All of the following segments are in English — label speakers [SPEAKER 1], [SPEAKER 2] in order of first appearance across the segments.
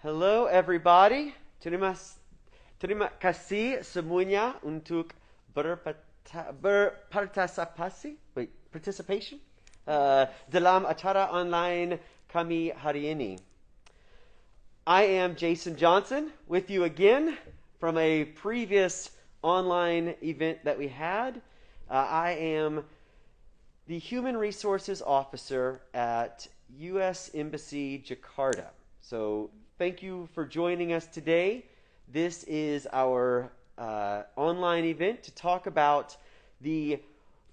[SPEAKER 1] Hello everybody. Terima kasih semuanya untuk berpartisipasi, participation dalam acara online kami hari ini. I am Jason Johnson with you again from a previous online event that we had. I am the Human Resources Officer at U.S. Embassy Jakarta. So thank you for joining us today. This is our online event to talk about the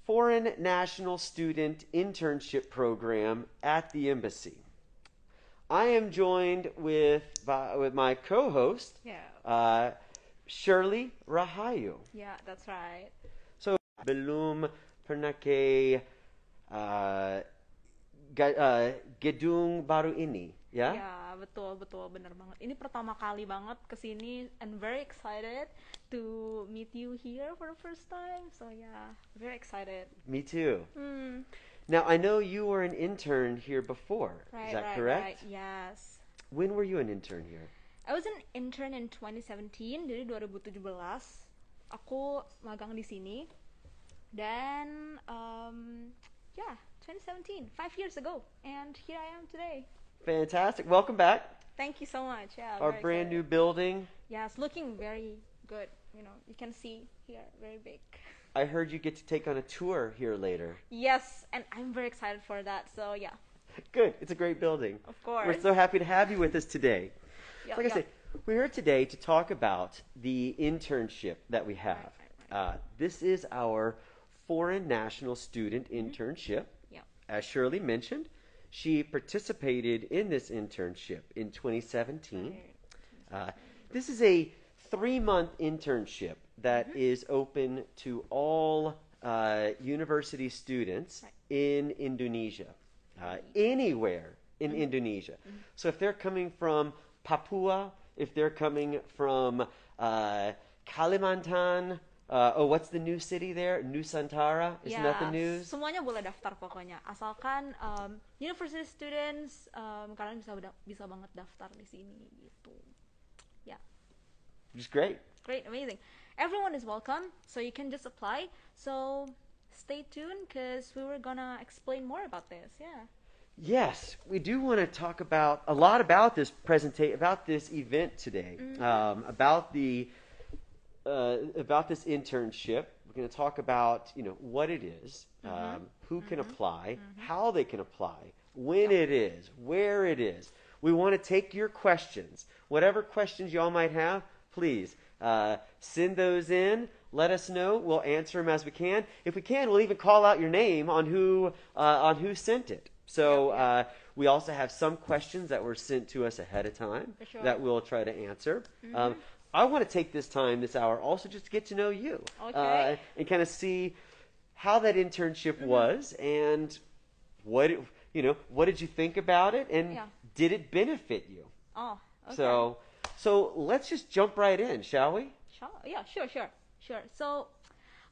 [SPEAKER 1] Foreign National Student Internship Program at the Embassy. I am joined with my co-host, Shirley Rahayu.
[SPEAKER 2] Yeah, that's right.
[SPEAKER 1] So, belum pernah ke gedung baru ini, ya?
[SPEAKER 2] Ya, betul, bener banget. Ini pertama kali banget kesini and very excited to meet you here for the first time. So yeah, very excited.
[SPEAKER 1] Me too. Now, I know you were an intern here before.
[SPEAKER 2] Right,
[SPEAKER 1] Is that
[SPEAKER 2] right,
[SPEAKER 1] correct?
[SPEAKER 2] right. Yes.
[SPEAKER 1] When were you an intern here?
[SPEAKER 2] I was an intern in 2017, jadi 2017 aku magang di sini. Dan yeah, 2017, 5 years ago, and here I am today.
[SPEAKER 1] Fantastic. Welcome back.
[SPEAKER 2] Thank you so much. Yeah,
[SPEAKER 1] Our
[SPEAKER 2] very
[SPEAKER 1] brand new
[SPEAKER 2] excited.
[SPEAKER 1] building.
[SPEAKER 2] Yes, looking very good. You know, you can see here, very big.
[SPEAKER 1] I heard you get to take on a tour here later.
[SPEAKER 2] Yes, and I'm very excited for that. So yeah,
[SPEAKER 1] Good. It's a great building.
[SPEAKER 2] of course.
[SPEAKER 1] We're so happy to have you with us today.
[SPEAKER 2] Yep,
[SPEAKER 1] Like I
[SPEAKER 2] yep.
[SPEAKER 1] said, we're here today to talk about the internship that we have.
[SPEAKER 2] Right.
[SPEAKER 1] This is our Foreign National Student Internship.
[SPEAKER 2] Yep.
[SPEAKER 1] As Shirley mentioned, she participated in this internship in 2017. This is a 3-month internship that is open to all university students in Indonesia, anywhere in Indonesia. So if they're coming from Papua, if they're coming from Kalimantan, what's the new city there? Nusantara? Isn't that the news?
[SPEAKER 2] Semuanya boleh daftar pokoknya. Asalkan university students, kalian bisa banget daftar di sini gitu. Yeah.
[SPEAKER 1] Just great.
[SPEAKER 2] Great, amazing. Everyone is welcome, so you can just apply. So stay tuned because we were gonna explain more about this. Yeah.
[SPEAKER 1] Yes, we do want to talk about a lot about this about this event today, about this internship. We're going to talk about what it is, who can apply, how they can apply, when it is, where it is. We want to take your questions, whatever questions y'all might have. Please send those in. Let us know. We'll answer them as we can. If we can, we'll even call out your name on who sent it. So we also have some questions that were sent to us ahead of time that we'll try to answer. I want to take this hour, also just to get to know you and kind of see how that internship was and what did you think about it and did it benefit you?
[SPEAKER 2] Oh, okay.
[SPEAKER 1] So let's just jump right in, shall we?
[SPEAKER 2] Sure. So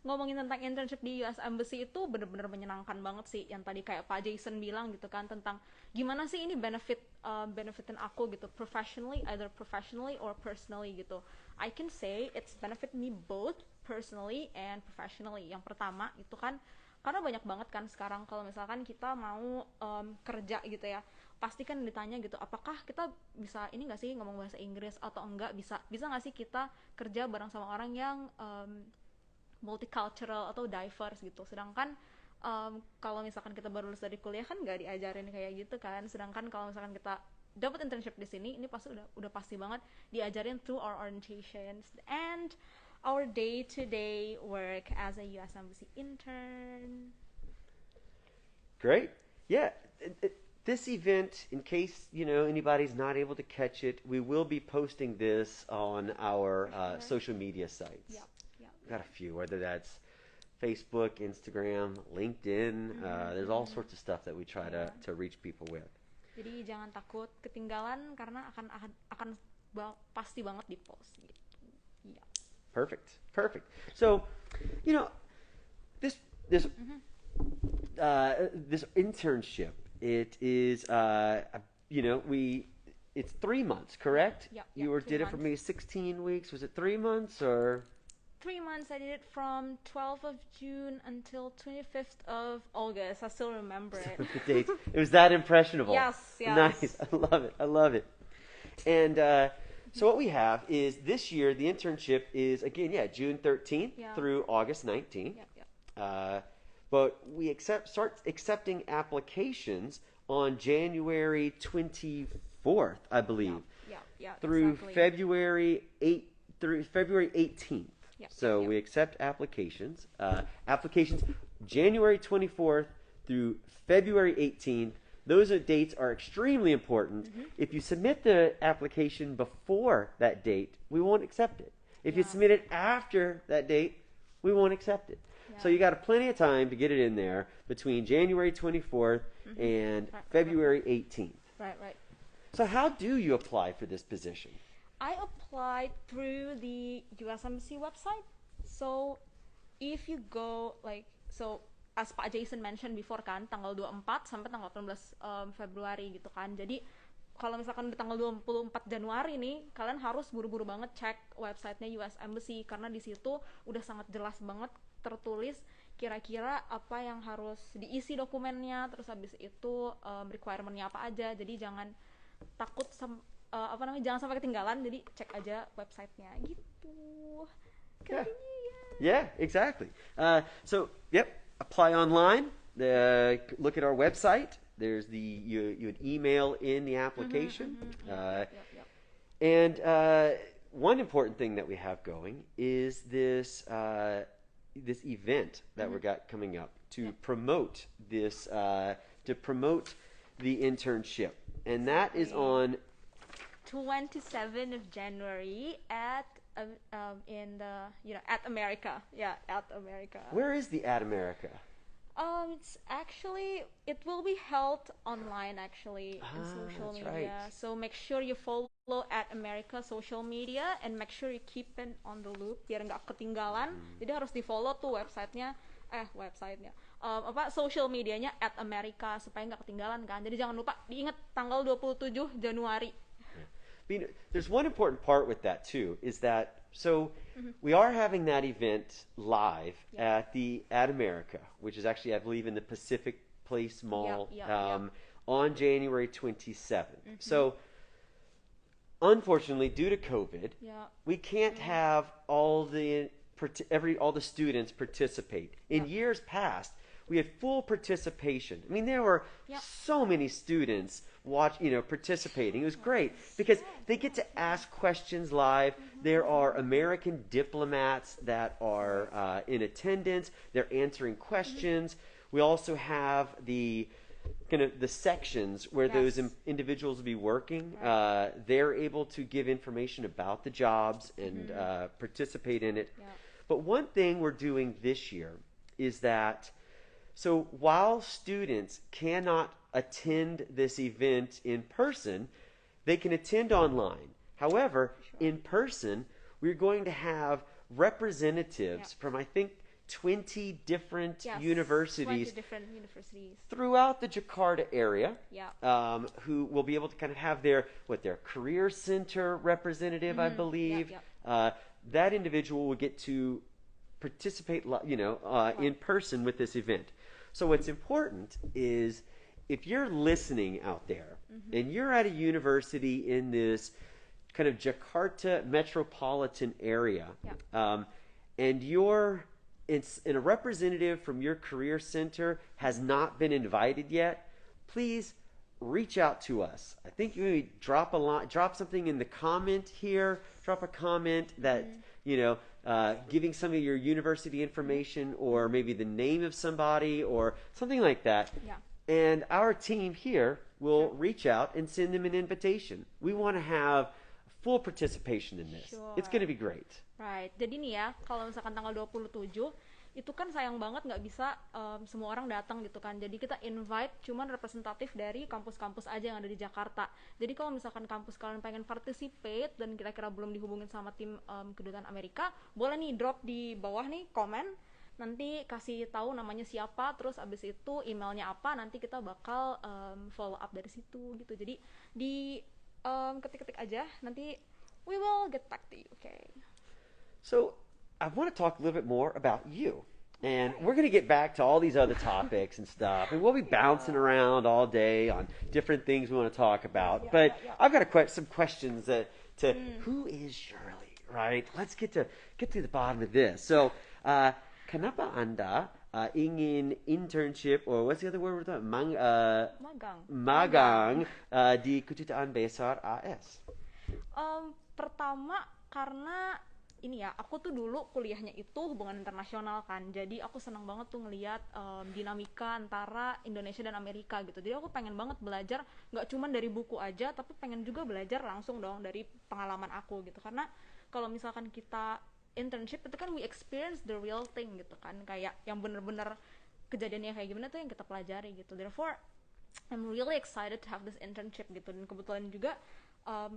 [SPEAKER 2] ngomongin tentang internship di US Embassy itu bener-bener menyenangkan banget sih, yang tadi kayak Pak Jason bilang gitu kan, tentang gimana sih ini benefitin aku gitu, either professionally or personally gitu. I can say it's benefit me both personally and professionally. Yang pertama itu kan karena banyak banget kan sekarang kalau misalkan kita mau kerja gitu ya, pasti kan ditanya gitu, apakah kita bisa ini nggak sih ngomong bahasa Inggris atau enggak, bisa nggak sih kita kerja bareng sama orang yang multicultural atau diverse gitu. Sedangkan kalau misalkan kita baru lulus dari kuliah kan nggak diajarin kayak gitu kan. Sedangkan kalau misalkan kita dapat internship di sini, ini pasti udah pasti banget diajarin through our orientations and our day-to-day work as a US Embassy intern.
[SPEAKER 1] Great. Yeah. This event, in case anybody's not able to catch it, we will be posting this on our social media sites.
[SPEAKER 2] Yep.
[SPEAKER 1] Got a few, whether that's Facebook, Instagram, LinkedIn. There's all sorts of stuff that we try to reach people with.
[SPEAKER 2] Jadi jangan takut ketinggalan karena akan pasti banget di post gitu. Yeah.
[SPEAKER 1] Perfect. So, this this internship, it is we it's 3 months, correct?
[SPEAKER 2] Yeah,
[SPEAKER 1] You did it for
[SPEAKER 2] 3 months.
[SPEAKER 1] maybe 16 weeks. Was it 3 months or?
[SPEAKER 2] 3 months. I did it from 12th of June until 25th of August. I still remember it.
[SPEAKER 1] The dates. It was that impressionable.
[SPEAKER 2] Yes, yes.
[SPEAKER 1] Nice. I love it. I love it. And so what we have is this year the internship is again, June 13th through August 19th. But we start accepting applications on January 24th, I believe. Through
[SPEAKER 2] exactly.
[SPEAKER 1] February 18th. So we accept applications. Applications January 24th through February 18th. Those dates are extremely important. If you submit the application before that date, we won't accept it. If you submit it after that date, we won't accept it. So you got plenty of time to get it in there between January 24th and February 18th.
[SPEAKER 2] Right.
[SPEAKER 1] So how do you apply for this position?
[SPEAKER 2] I applied through the US Embassy website. So if you go as Pak Jason mentioned before kan, tanggal 24 sampai tanggal 18 Februari gitu kan. Jadi kalau misalkan di tanggal 24 Januari nih, kalian harus buru-buru banget cek websitenya US Embassy karena di situ udah sangat jelas banget tertulis kira-kira apa yang harus diisi dokumennya, terus habis itu requirement-nya apa aja. Jadi jangan takut jangan sampai ketinggalan, jadi cek aja websitenya gitu.
[SPEAKER 1] Yeah, exactly. Apply online. Look at our website. There's you would email in the application. And one important thing that we have going is this event that we got coming up to promote this the internship, and that is on
[SPEAKER 2] 27th of January at America. Yeah, at America.
[SPEAKER 1] Where is the at America?
[SPEAKER 2] It will be held online actually in social media.
[SPEAKER 1] Right.
[SPEAKER 2] So make sure you follow at America social media and make sure you keep it on the loop biar nggak ketinggalan. Jadi harus di follow tuh social medianya at America supaya nggak ketinggalan kan. Jadi jangan lupa diingat tanggal 27 Januari.
[SPEAKER 1] There's one important part with that too, is that we are having that event live at America, which is actually, I believe, in the Pacific Place Mall on January 27th. So unfortunately, due to COVID, we can't have all the students participate. In years past, we had full participation. I mean, there were so many students participating. It was great because they get to ask questions live. There are American diplomats that are in attendance. They're answering questions. We also have the sections where those individuals will be working. They're able to give information about the jobs and participate in it. But one thing we're doing this year is that while students cannot attend this event in person, they can attend online. However, in person, we're going to have representatives from, I think, 20 different universities throughout the Jakarta area, who will be able to kind of have their career center representative, I believe. That individual will get to participate, in person with this event. So what's important is if you're listening out there and you're at a university in this kind of Jakarta metropolitan area, and a representative from your career center has not been invited yet, please reach out to us. I think you drop something in the comment here, drop a comment that, giving some of your university information or maybe the name of somebody or something like that. And our team here will reach out and send them an invitation. We want to have full participation in this. It's going to be great.
[SPEAKER 2] Right. Jadi nih ya, kalau misalkan tanggal 27 itu kan sayang banget nggak bisa semua orang datang gitu kan. Jadi kita invite cuman representatif dari kampus-kampus aja yang ada di Jakarta. Jadi kalau misalkan kampus kalian pengen participate dan kira-kira belum dihubungin sama tim kedutaan Amerika, boleh nih drop di bawah nih komen. Nanti kasih tahu namanya siapa, terus abis itu emailnya apa, nanti kita bakal follow up dari situ gitu. Jadi di Ketik-ketik aja, nanti we will get back to you, okay?
[SPEAKER 1] So I want to talk a little bit more about you. And
[SPEAKER 2] Okay.
[SPEAKER 1] we're going to get back to all these other topics and stuff. And we'll be bouncing around all day on different things we want to talk about. But I've got some questions to who is Shirley, right? Let's get to the bottom of this. So, kenapa Anda ingin internship or what's the other word? Magang di Kedutaan Besar AS.
[SPEAKER 2] Pertama karena ini ya, aku tuh dulu kuliahnya itu hubungan internasional kan, jadi aku seneng banget tuh ngeliat dinamika antara Indonesia dan Amerika gitu. Jadi aku pengen banget belajar nggak cuma dari buku aja, tapi pengen juga belajar langsung dong dari pengalaman aku gitu. Karena kalau misalkan kita internship itu kan we experience the real thing gitu kan, kayak yang bener-bener kejadiannya kayak gimana tuh yang kita pelajari gitu. Therefore I'm really excited to have this internship gitu, dan kebetulan juga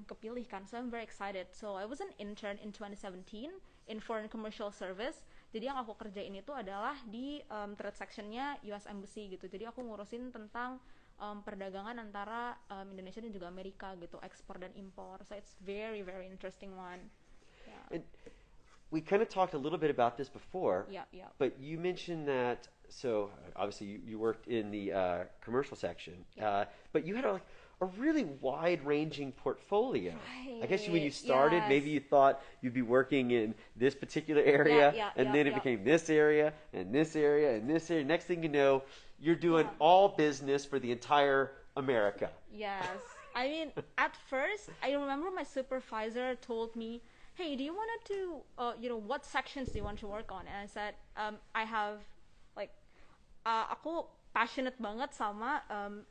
[SPEAKER 2] kepilih kan, so I'm very excited. So I was an intern in 2017 in foreign commercial service. Jadi yang aku kerjain itu adalah di trade sectionnya US Embassy gitu. Jadi aku ngurusin tentang perdagangan antara Indonesia dan juga Amerika gitu, ekspor dan impor. So it's very very interesting one. Yeah.
[SPEAKER 1] And we kind of talked a little bit about this before.
[SPEAKER 2] Yeah.
[SPEAKER 1] But you mentioned that, so obviously you worked in the commercial section, but you had a really wide-ranging portfolio.
[SPEAKER 2] Right.
[SPEAKER 1] I guess when you started,
[SPEAKER 2] Yes.
[SPEAKER 1] maybe you thought you'd be working in this particular area, and then it became this area, and this area, and this area. Next thing you know, you're doing all business for the entire America.
[SPEAKER 2] Yes. I mean, at first, I remember my supervisor told me, hey, do you want to, what sections do you want to work on? And I said, I have, aku passionate banget sama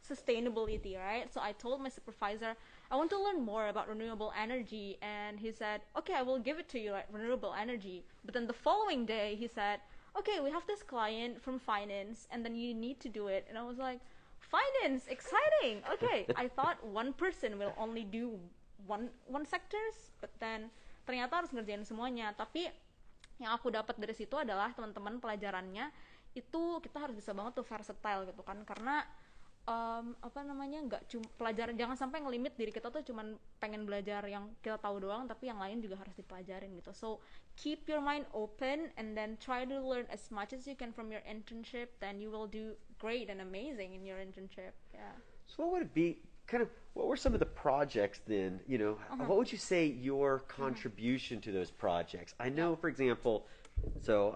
[SPEAKER 2] sustainability, right? So I told my supervisor, I want to learn more about renewable energy. And he said, okay, I will give it to you, like renewable energy. But then the following day, he said, okay, we have this client from finance, and then you need to do it. And I was like, finance, exciting. Okay, I thought one person will only do one sectors, but then ternyata harus ngerjain semuanya. Tapi yang aku dapat dari situ adalah teman-teman pelajarannya itu kita harus bisa banget tuh versatile gitu kan, karena nggak cuma pelajaran, jangan sampai ngelimit diri kita tuh cuman pengen belajar yang kita tahu doang, tapi yang lain juga harus dipelajarin gitu. So keep your mind open and then try to learn as much as you can from your internship, then you will do great and amazing in your internship. Yeah.
[SPEAKER 1] So what would it be? What were some of the projects then? What would you say your contribution to those projects? I know, for example, so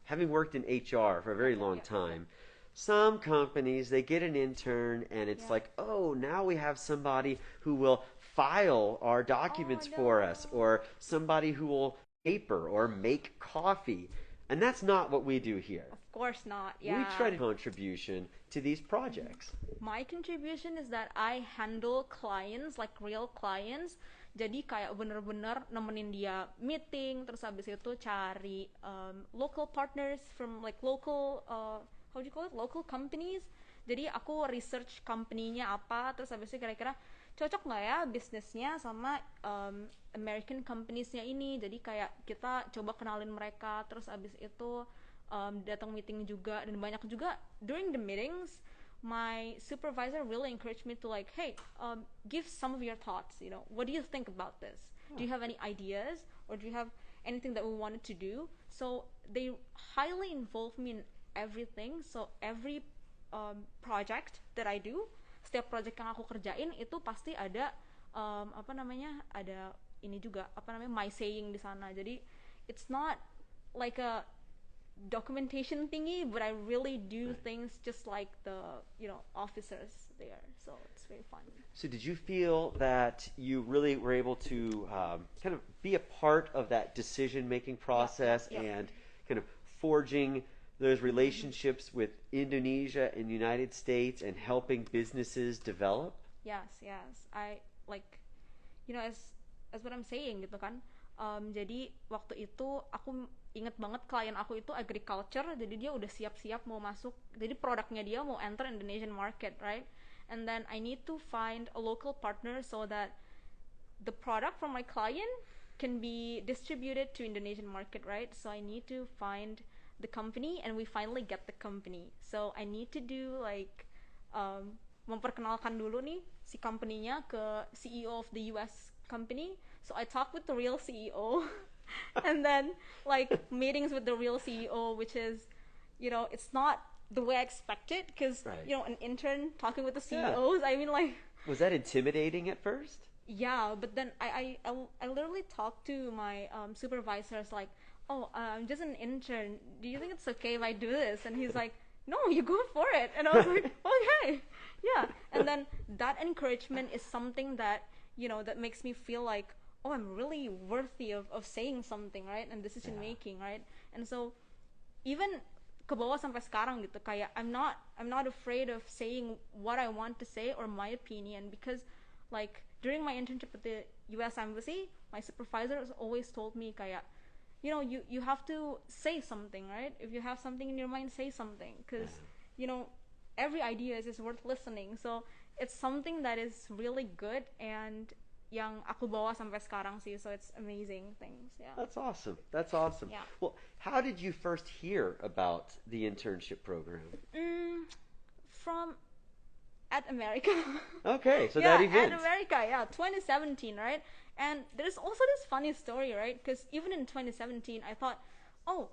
[SPEAKER 1] having worked in HR for a very long time, some companies, they get an intern and it's like, oh, now we have somebody who will file our documents for us, or somebody who will paper or make coffee. And that's not what we do here.
[SPEAKER 2] Of course not. Yeah.
[SPEAKER 1] We try to contribution to these projects.
[SPEAKER 2] My contribution is that I handle clients, like real clients. Jadi kayak bener-bener nemenin dia meeting, terus habis itu cari local partners from like local how do you call it, local companies. Jadi aku research company-nya apa, terus habis itu kira-kira cocok nggak ya bisnisnya sama American companies-nya ini. Jadi kayak kita coba kenalin mereka, terus habis itu datang meeting juga. Dan banyak juga during the meetings, my supervisor really encouraged me to like, hey, give some of your thoughts, what do you think about this? Do you have any ideas, or do you have anything that we wanted to do? So they highly involve me in everything. So every project that I do, setiap project yang aku kerjain itu pasti ada ada ini juga my saying di sana. Jadi it's not like a documentation thingy, but I really do things just like the officers there, so it's very fun.
[SPEAKER 1] So did you feel that you really were able to kind of be a part of that decision-making process and kind of forging those relationships with Indonesia and United States and helping businesses develop?
[SPEAKER 2] Yes. I like, as what I'm saying gitu kan. Jadi waktu itu aku inget banget klien aku itu agriculture, jadi dia udah siap-siap mau masuk, jadi produknya dia mau enter Indonesian market, right? And then I need to find a local partner so that the product from my client can be distributed to Indonesian market, right? So I need to find the company, and we finally get the company. So I need to do like memperkenalkan dulu nih si company-nya ke CEO of the US company. So I talked with the real CEO and then like meetings with the real CEO, which is, it's not the way I expected because,
[SPEAKER 1] Right.
[SPEAKER 2] An intern talking with the CEOs, I mean, like,
[SPEAKER 1] Was that intimidating at first?
[SPEAKER 2] yeah, but then I literally talked to my supervisors like, oh, I'm just an intern. Do you think it's okay if I do this? And he's like, no, you go for it. And I was like, okay, yeah. And then that encouragement is something that, that makes me feel like, oh, I'm really worthy of saying something, right? And decision making, right? And so even ke bawah sampai sekarang gitu, kayak I'm not afraid of saying what I want to say or my opinion, because like during my internship at the US Embassy, my supervisors always told me kayak, you have to say something, right? If you have something in your mind, say something, because every idea is worth listening. So it's something that is really good and yang aku bawa sampai sekarang sih, so it's amazing things. Yeah.
[SPEAKER 1] That's awesome. That's awesome.
[SPEAKER 2] Yeah.
[SPEAKER 1] Well, how did you first hear about the internship program?
[SPEAKER 2] From at America.
[SPEAKER 1] Okay, so
[SPEAKER 2] yeah,
[SPEAKER 1] that event.
[SPEAKER 2] at America, 2017, right? And there's also this funny story, right? Because even in 2017, I thought, oh,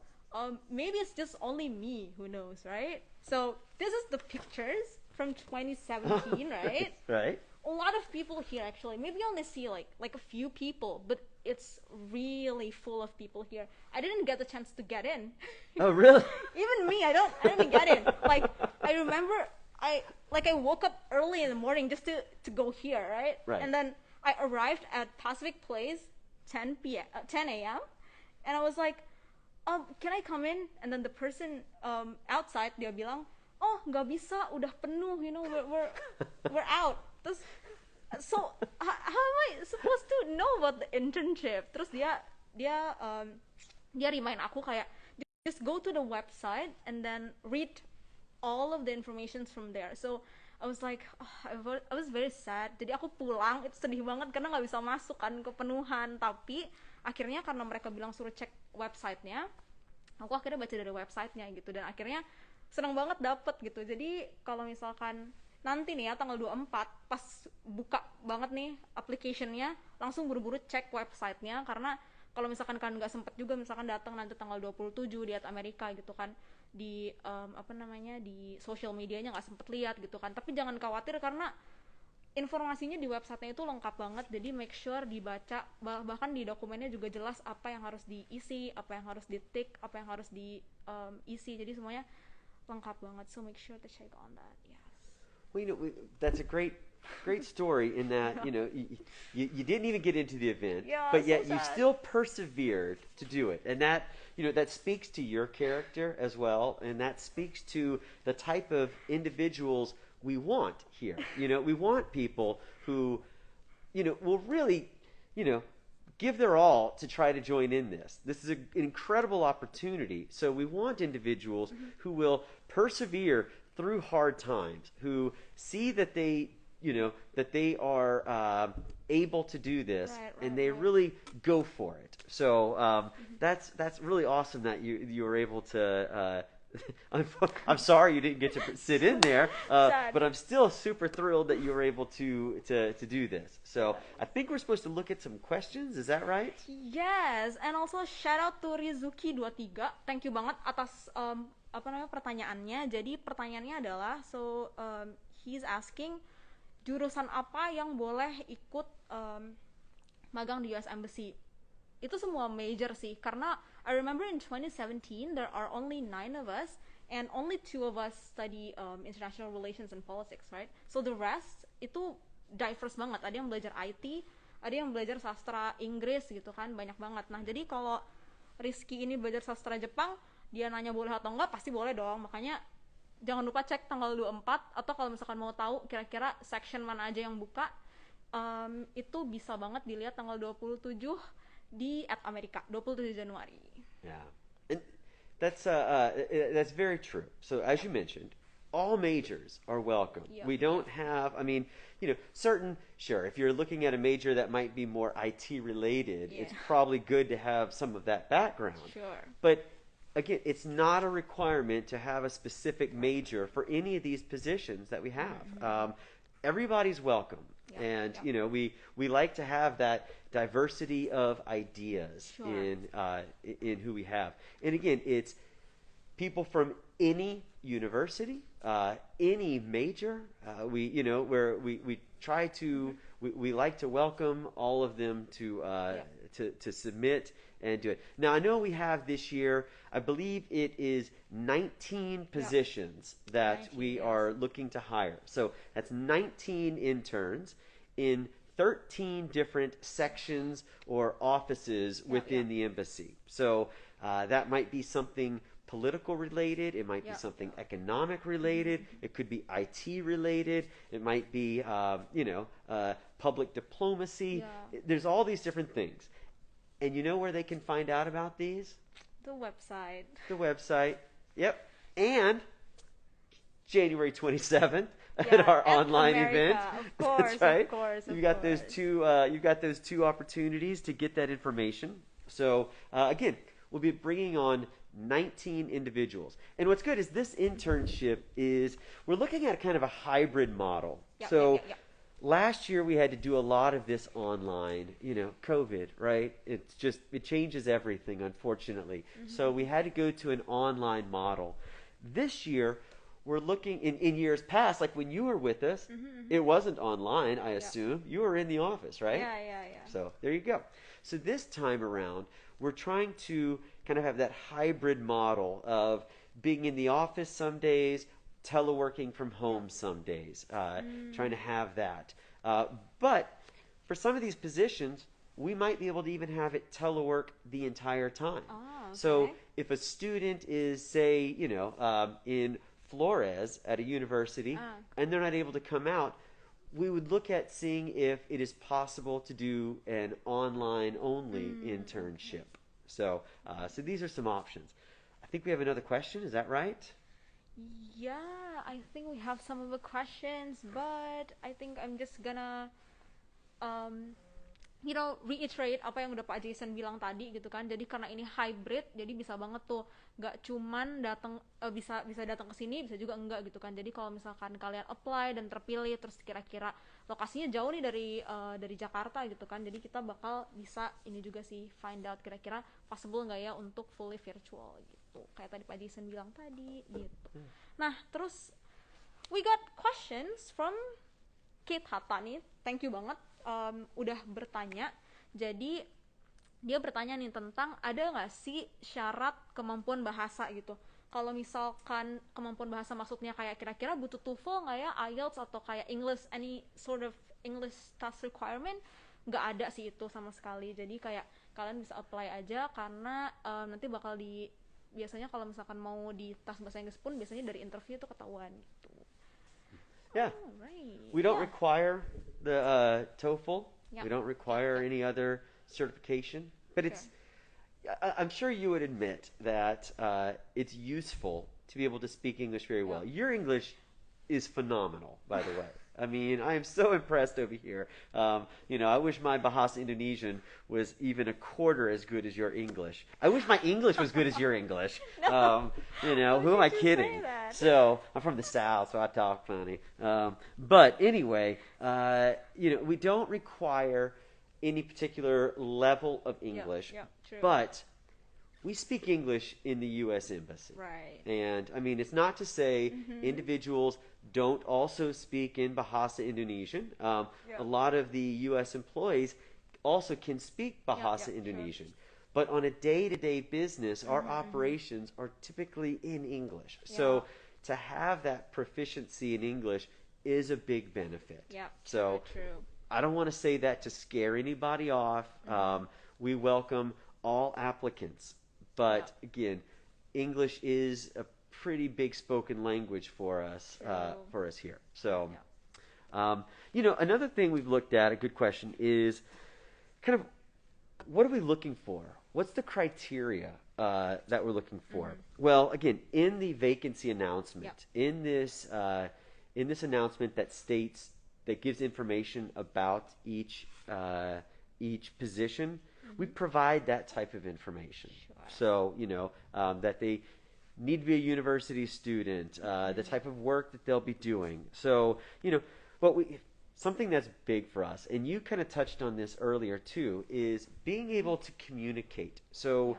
[SPEAKER 2] maybe it's just only me who knows, right? So this is the pictures from 2017, right?
[SPEAKER 1] Right.
[SPEAKER 2] A lot of people here actually. Maybe I only see like a few people, but it's really full of people here. I didn't get the chance to get in.
[SPEAKER 1] Oh, really?
[SPEAKER 2] Even me, I didn't get in. Like I remember I woke up early in the morning just to go here, right?
[SPEAKER 1] Right.
[SPEAKER 2] And then I arrived at Pacific Place 10 a.m. and I was like, can I come in? And then the person outside dia bilang, oh nggak bisa, udah penuh, we're out. Terus, so how am I supposed to know about the internship? Terus dia remind aku kayak, just go to the website and then read all of the information from there. So I was like, I was very sad. Jadi aku pulang, itu sedih banget karena nggak bisa masuk kan, kepenuhan. Tapi akhirnya karena mereka bilang suruh cek websitenya, aku akhirnya baca dari websitenya gitu, dan akhirnya senang banget dapet gitu. Jadi kalau misalkan nanti nih ya tanggal 24 pas buka banget nih application-nya, langsung buru-buru cek websitenya, karena kalau misalkan kan nggak sempet juga misalkan datang nanti tanggal 27 di Amerika gitu kan, di di social medianya nggak sempet lihat gitu kan. Tapi jangan khawatir karena informasinya di websitenya itu lengkap banget, jadi make sure dibaca, bahkan di dokumennya juga jelas apa yang harus diisi, apa yang harus di-tick, apa yang harus diisi, jadi semuanya lengkap banget. So make sure to check on that. Yes.
[SPEAKER 1] Well, that's a great story in that, you didn't even get into the event, but yet you still persevered to do it. And that, that speaks to your character as well, and that speaks to the type of individuals we want here. We want people who, will really, give their all to try to join in this. This is an incredible opportunity. So we want individuals who will persevere through hard times, who see that they are able to do this, and they really go for it. So that's really awesome that you were able to. I'm sorry you didn't get to sit in there, but I'm still super thrilled that you were able to do this. So I think we're supposed to look at some questions. Is that right?
[SPEAKER 2] Yes, and also shout out to Rizuki23. Thank you banget atas pertanyaannya. Jadi pertanyaannya adalah, he's asking jurusan apa yang boleh ikut magang di US Embassy. Itu semua major sih, karena I remember in 2017 there are only 9 of us and only 2 of us study international relations and politics, right? So the rest itu diverse banget. Ada yang belajar IT, ada yang belajar sastra Inggris gitu kan, banyak banget. Nah, jadi kalau Rizky ini belajar sastra Jepang, dia nanya boleh atau enggak, pasti boleh dong. Makanya jangan lupa cek tanggal 24, atau kalau misalkan mau tahu kira-kira section mana aja yang buka, itu bisa banget dilihat tanggal 27 di Amerika, 27 Januari.
[SPEAKER 1] Yeah, and that's very true. So as you mentioned, all majors are welcome.
[SPEAKER 2] Yep.
[SPEAKER 1] We don't have, sure, if you're looking at a major that might be more IT related, it's probably good to have some of that background.
[SPEAKER 2] Sure.
[SPEAKER 1] But again, it's not a requirement to have a specific major for any of these positions that we have. everybody's welcome.
[SPEAKER 2] Yeah,
[SPEAKER 1] And
[SPEAKER 2] yeah.
[SPEAKER 1] we like to have that diversity of ideas
[SPEAKER 2] Sure.
[SPEAKER 1] in who we have. And again, it's people from any university, any major. We try to we like to welcome all of them
[SPEAKER 2] Yeah.
[SPEAKER 1] to submit and do it. Now I know we have this year. I believe it is 19 positions that
[SPEAKER 2] 19,
[SPEAKER 1] we
[SPEAKER 2] yes.
[SPEAKER 1] are looking to hire. So that's 19 interns in 13 different sections or offices within the embassy. So that might be something political related. It might be something economic related. It could be IT related. It might be, public diplomacy.
[SPEAKER 2] Yeah.
[SPEAKER 1] There's all these different things. And you know where they can find out about these?
[SPEAKER 2] The website.
[SPEAKER 1] The website. Yep. And January 27th
[SPEAKER 2] Yeah,
[SPEAKER 1] at our
[SPEAKER 2] at
[SPEAKER 1] online
[SPEAKER 2] America,
[SPEAKER 1] event.
[SPEAKER 2] of course,
[SPEAKER 1] That's right.
[SPEAKER 2] of course, of
[SPEAKER 1] You've got
[SPEAKER 2] course.
[SPEAKER 1] you've got those two opportunities to get that information. So again, we'll be bringing on 19 individuals. And what's good is this internship is we're looking at kind of a hybrid model.
[SPEAKER 2] Yeah,
[SPEAKER 1] so
[SPEAKER 2] yeah.
[SPEAKER 1] last year we had to do a lot of this online, COVID, right? It changes everything, unfortunately. So we had to go to an online model. This year, we're looking in years past, like when you were with us, it wasn't online, I assume. You were in the office, right?
[SPEAKER 2] Yeah.
[SPEAKER 1] So there you go. So this time around, we're trying to kind of have that hybrid model of being in the office some days, teleworking from home some days, trying to have that. But for some of these positions, we might be able to even have it telework the entire time.
[SPEAKER 2] Oh, okay.
[SPEAKER 1] So if a student is, say, in Flores at a university, and they're not able to come out, we would look at seeing if it is possible to do an online only internship. So these are some options. I think we have another question. Is that right?
[SPEAKER 2] Yeah, I think we have some of the questions, but I think I'm just gonna reiterate apa yang udah Pak Jason bilang tadi gitu kan. Jadi karena ini hybrid, jadi bisa banget tuh nggak cuman datang bisa datang ke sini, bisa juga enggak gitu kan. Jadi kalau misalkan kalian apply dan terpilih, terus kira-kira lokasinya jauh nih dari Jakarta gitu kan. Jadi kita bakal bisa ini juga sih find out kira-kira possible nggak ya untuk fully virtual gitu. Kayak tadi Pak Jason bilang tadi gitu. Nah, terus we got questions from Kate Hatta nih. Thank you banget udah bertanya. Jadi dia bertanya nih tentang ada nggak sih syarat kemampuan bahasa gitu. Kalau misalkan kemampuan bahasa maksudnya kayak kira-kira butuh TOEFL nggak ya, IELTS atau kayak English, any sort of English task requirement, nggak ada sih itu sama sekali. Jadi kayak kalian bisa apply aja karena nanti bakal biasanya kalau misalkan mau di tas bahasa Inggris pun biasanya dari interview tuh ketahuan gitu.
[SPEAKER 1] Yeah.
[SPEAKER 2] Oh, right.
[SPEAKER 1] We don't require the TOEFL.
[SPEAKER 2] Yeah.
[SPEAKER 1] We don't require any other certification. But I'm sure you would admit that it's useful to be able to speak English very well. Your English is phenomenal, by the way. I mean, I am so impressed over here. I wish my Bahasa Indonesian was even a quarter as good as your English. I wish my English was good as your English.
[SPEAKER 2] No.
[SPEAKER 1] Who am I kidding? So I'm from the South, so I talk funny. But anyway, we don't require any particular level of English,
[SPEAKER 2] true.
[SPEAKER 1] but we speak English in the U.S. Embassy.
[SPEAKER 2] Right.
[SPEAKER 1] And, I mean, it's not to say individuals don't also speak in Bahasa Indonesian. A lot of the U.S. employees also can speak Bahasa Indonesian. Sure. But on a day-to-day business, our operations are typically in English. Yeah. So to have that proficiency in English is a big benefit.
[SPEAKER 2] Yeah,
[SPEAKER 1] so
[SPEAKER 2] true.
[SPEAKER 1] I don't want to say that to scare anybody off. We welcome all applicants. But again, English is a pretty big spoken language for us here. So, another thing we've looked at, a good question, is kind of what are we looking for? What's the criteria that we're looking for? Well, again, in the vacancy announcement, in this announcement that gives information about each position, we provide that type of information. Sure. So, that they need to be a university student, the type of work that they'll be doing. So, But something that's big for us, and you kind of touched on this earlier too, is being able to communicate. So,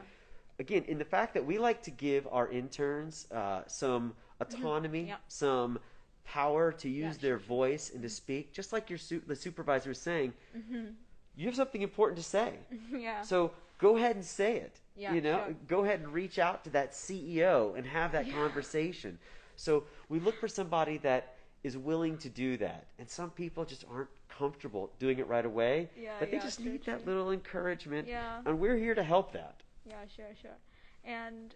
[SPEAKER 1] again, in the fact that we like to give our interns some autonomy, some power to use their voice and to speak, just like the supervisor is saying, you have something important to say. So go ahead and say it. Go ahead and reach out to that CEO and have that conversation. So we look for somebody that is willing to do that. And some people just aren't comfortable doing it right away. But they just need that little encouragement. And we're here to help that.
[SPEAKER 2] Yeah, sure. And